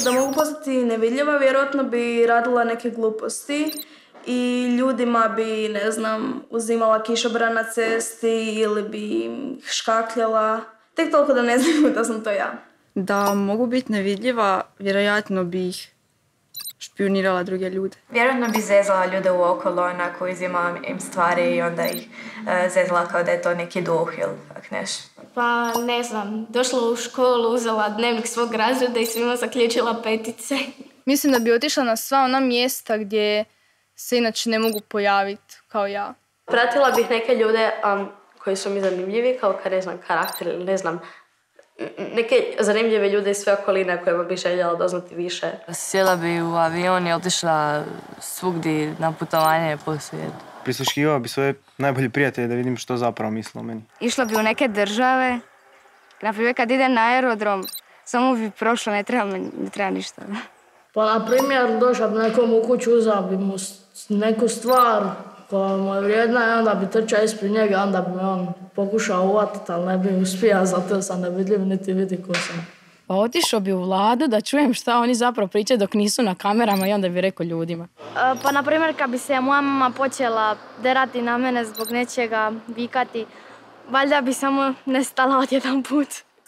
Da mogu postati nevidljiva, vjerojatno bi radila neke gluposti i ljudima bi, ne znam, uzimala kišobran na cesti ili bi im škakljala. Tek toliko da ne znaju da sam to ja. Da mogu biti nevidljiva, vjerojatno bi ih špionirala druge ljude. Vjerojatno bi zezala ljude u okolo, onako uzimala im stvari i onda ih zezala kao da je to neki duh ili tak nešto. Pa ne znam, došla u školu, uzela dnevnik svog razreda i svima zaključila petice. Mislim da bi otišla na sva ona mjesta gdje se inače ne mogu pojaviti kao ja. Pratila bih neke ljude koji su mi zanimljivi, kao ne znam, karakter ili ne znam, neke zanimljive ljude iz sve okoline kojima bih željela doznati više. Sjela bi u avion i otišla svugdje na putovanje po svijetu. Prisluškivao bi svoje najbolje prijatelje da vidim što zapravo misle o meni. Išla bi u neke države, naprimjer kad idem na aerodrom, samo bi prošla, ne treba ništa. Pa na primjer došla bi nekom u kuću, uzela bi mu neku stvar koja mu je vrijedna i onda bi trčao ispred njega, onda bi me on pokušao uvatiti, ali ne bi uspio, zato sam nevidljiv niti vidi ko sam. Pa otišao bi u vladu da čujem šta oni zapravo pričaju dok nisu na kamerama i onda bi rekao ljudima. Pa na primjer kad bi se moja mama počela derati na mene zbog nečega, vikati, valjda bi samo nestala odjedan put.